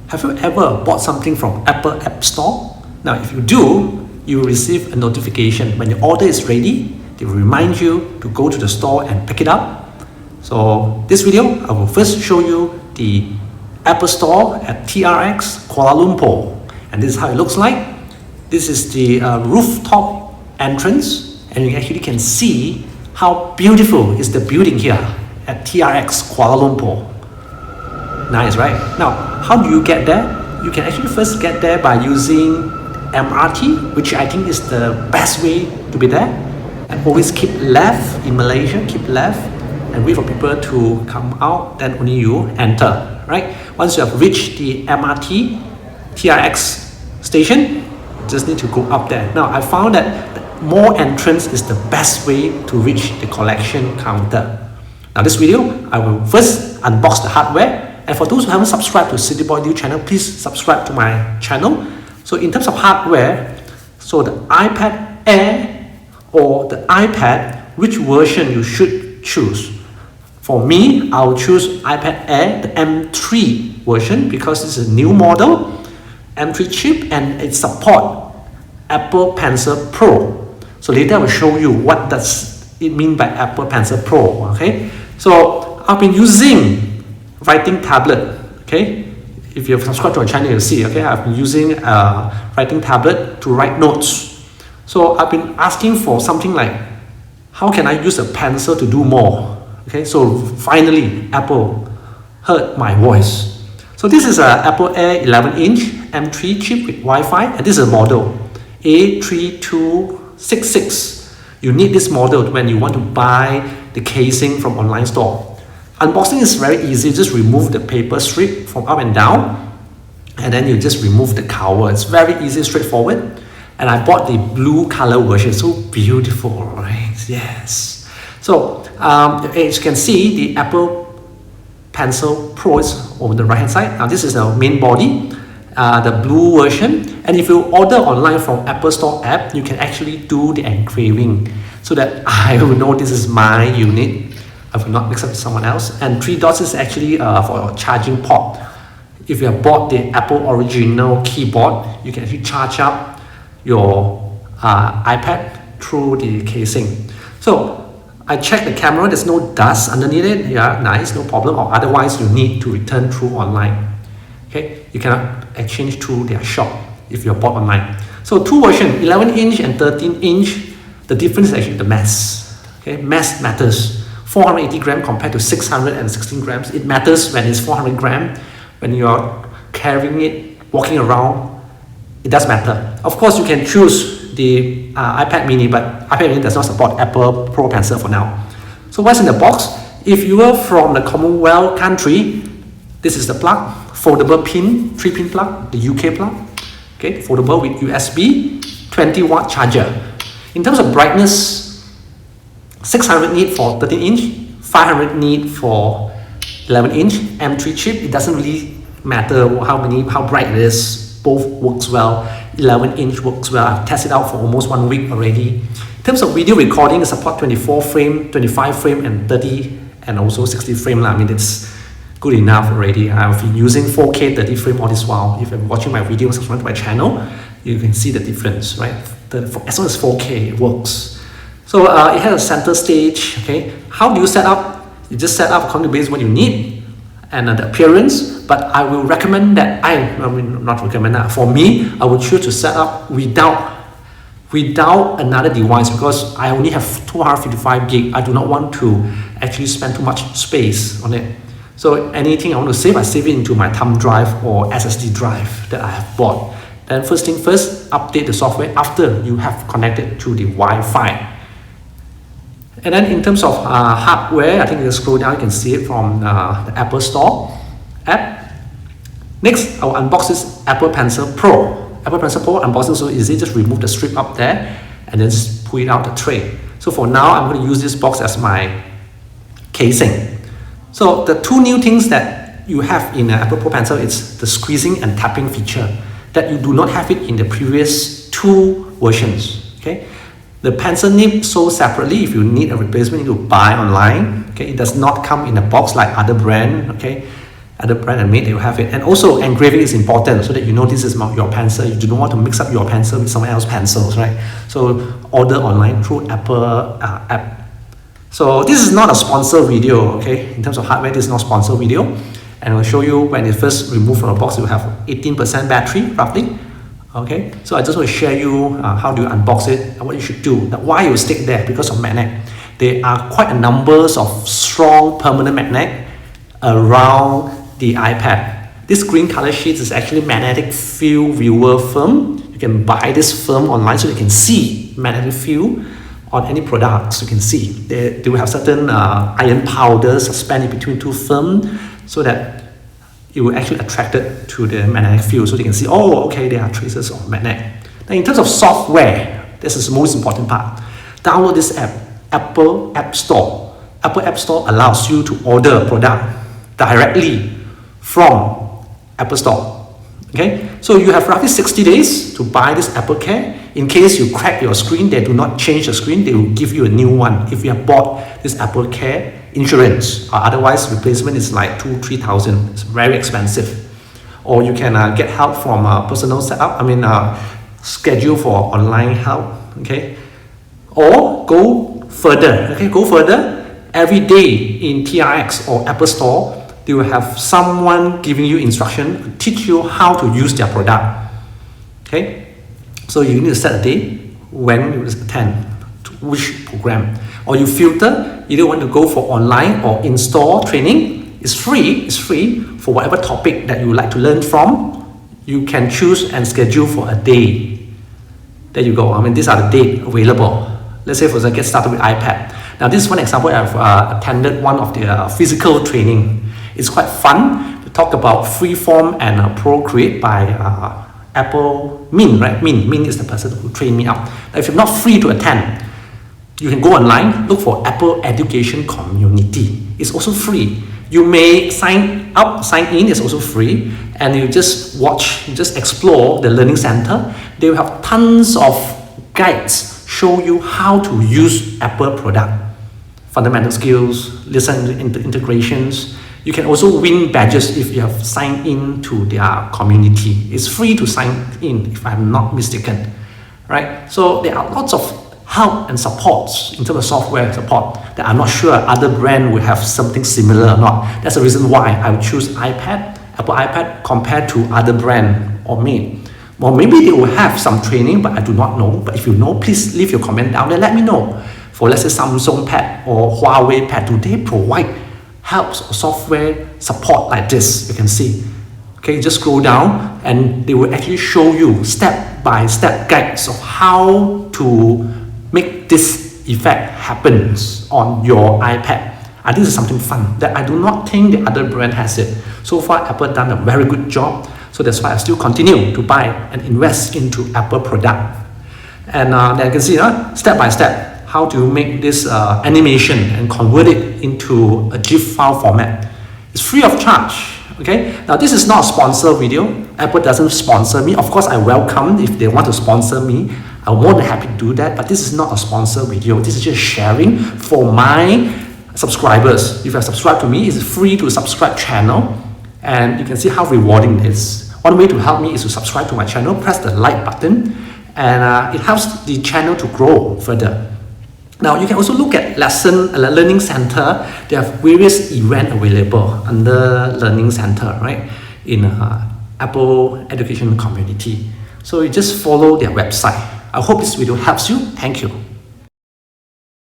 Have you ever bought something from Apple App Store? Now, if you do, you will receive a notification. When your order is ready, they will remind you to go to the store and pick it up. So this video, I will first show you the Apple Store at TRX Kuala Lumpur. And this is how it looks like. This is the rooftop entrance, and you actually can see how beautiful is the building here at TRX Kuala Lumpur. Nice, right? Now, how do you get there? You can actually first get there by using MRT, which I think is the best way to be there. And always keep left in Malaysia, keep left and wait for people to come out, then only you enter, right? Once you have reached the MRT TRX station, just need to go up there. Now, I found that more entrance is the best way to reach the collection counter. Now, this video, I will first unbox the hardware. And for those who haven't subscribed to City Boy New channel, please subscribe to my channel. So in terms of hardware, so the iPad Air or the iPad, which version you should choose? For me, I'll choose iPad Air, the M3 version, because this is a new model, M3 chip, and it supports Apple Pencil Pro. So later I will show you what does it mean by Apple Pencil Pro, okay? So I've been using writing tablet, okay? If you've subscribed to our channel, you'll see, okay? I've been using a writing tablet to write notes. So I've been asking for something like, how can I use a pencil to do more? Okay, so finally, Apple heard my voice. So this is an Apple Air 11-inch M3 chip with Wi-Fi, and this is a model A3266. You need this model when you want to buy the casing from online store. Unboxing is very easy. Just remove the paper strip from up and down, and then you just remove the cover. It's very easy, straightforward. And I bought the blue color version. So beautiful, right? Yes. So as you can see, the Apple Pencil Pro is on the right hand side. Now this is the main body, the blue version. And if you order online from Apple Store app, you can actually do the engraving so that I will know this is my unit. I will not mix up with someone else. And 3 dots is actually for a charging port. If you have bought the Apple original keyboard, you can actually charge up your iPad through the casing. So I checked the camera, there's no dust underneath it. Yeah, nice, no problem. Or otherwise you need to return through online. Okay, you cannot exchange through their shop if you're bought online. So two versions, 11-inch and 13-inch. The difference is actually the mass. Okay, mass matters. 480 grams compared to 616 grams. It matters when it's 400 grams. When you're carrying it, walking around, it does matter. Of course, you can choose the iPad mini, but iPad mini does not support Apple Pro Pencil for now. So what's in the box? If you are from the Commonwealth country, this is the plug, foldable pin, 3-pin plug, the UK plug, okay, foldable with USB, 20-watt charger. In terms of brightness, 600 nit for 13-inch, 500 nit for 11-inch, M3 chip. It doesn't really matter how bright it is. Both works well. 11-inch works well. I've tested out for almost 1 week already. In terms of video recording, it supports 24 frame, 25 frame, and 30, and also 60 frame. I mean, it's good enough already. I've been using 4K 30 frame all this while. If you're watching my videos, subscribe to my channel, you can see the difference, right? As long as 4K, it works. So it has a center stage, okay? How do you set up? You just set up according to base what you need and the appearance, but I will recommend that, not recommend that, for me, I would choose to set up without another device because I only have 255 gig. I do not want to actually spend too much space on it. So anything I want to save, I save it into my thumb drive or SSD drive that I have bought. Then first thing first, update the software after you have connected to the Wi-Fi. And then in terms of hardware, I think you can scroll down, you can see it from the Apple Store app. Next, I will unbox this Apple Pencil Pro. Apple Pencil Pro unboxing so easy, just remove the strip up there and then just pull it out the tray. So for now, I'm going to use this box as my casing. So the two new things that you have in Apple Pro Pencil is the squeezing and tapping feature that you do not have it in the previous two versions. Okay. The pencil nib sold separately. If you need a replacement, you need to buy online. Okay, it does not come in a box like other brand. Okay, other brand and made, they will have it. And also engraving is important so that you know this is your pencil. You do not want to mix up your pencil with someone else's pencils, right? So order online through Apple app. So this is not a sponsored video, okay? In terms of hardware, this is not a sponsored video. And I'll show you when it first removed from the box, it will have 18% battery, roughly. Okay, so I just want to share you how do you unbox it and what you should do. Now, why you stick there? Because of magnet. There are quite a numbers of strong permanent magnet around the iPad. This green color sheet is actually magnetic field viewer film. You can buy this film online so you can see magnetic field on any products. You can see they will have certain iron powders suspended between two film so that it will actually attract it to the magnetic field, so you can see, oh, okay, there are traces of magnet. Now, in terms of software, this is the most important part. Download this app, Apple App Store. Apple App Store allows you to order a product directly from Apple Store. Okay, so you have roughly 60 days to buy this Apple Care. In case you crack your screen, they do not change the screen, they will give you a new one if you have bought this Apple Care insurance. Otherwise, replacement is like 2,000-3,000. It's very expensive. Or you can get help from personal setup. Schedule for online help. Okay, or go further. Okay, go further. Every day in TRX or Apple Store, they will have someone giving you instruction, teach you how to use their product. Okay, so you need to set a day when you attend to which program, or you filter. Either want to go for online or in-store training. It's free for whatever topic that you would like to learn from. You can choose and schedule for a day. There you go. These are the dates available. Let's say, for example, get started with iPad. Now, this is one example. I've attended one of the physical training. It's quite fun to talk about Freeform and Procreate by Apple Min, right? Min is the person who trained me up. Now, if you're not free to attend, you can go online, look for Apple Education Community. It's also free. You may sign in, it's also free, and you just watch, you just explore the learning center. They will have tons of guides show you how to use Apple product, fundamental skills, listen integrations. You can also win badges if you have signed in to their community. It's free to sign in, if I'm not mistaken, right? So there are lots of help and supports in terms of software support that I'm not sure other brand will have something similar or not. That's the reason why I would choose Apple iPad compared to other brand or me. Well, maybe they will have some training, but I do not know. But if you know, please leave your comment down there. Let me know. For let's say Samsung Pad or Huawei Pad, do they provide helps or software support like this? You can see. Okay, just scroll down and they will actually show you step-by-step guides of how to make this effect happens on your iPad. And this is something fun that I do not think the other brand has it. So far, Apple done a very good job. So that's why I still continue to buy and invest into Apple product. And then you can see step by step how to make this animation and convert it into a GIF file format. It's free of charge. Okay. Now this is not a sponsored video. Apple doesn't sponsor me. Of course, I welcome if they want to sponsor me. I'm more than happy to do that, but this is not a sponsored video. This is just sharing for my subscribers. If you have subscribed to me, it's free to subscribe channel, and you can see how rewarding it is. One way to help me is to subscribe to my channel, press the like button, and it helps the channel to grow further. Now you can also look at learning center. They have various events available under learning center, right? In Apple Education Community. So you just follow their website. I hope this video helps you. Thank you.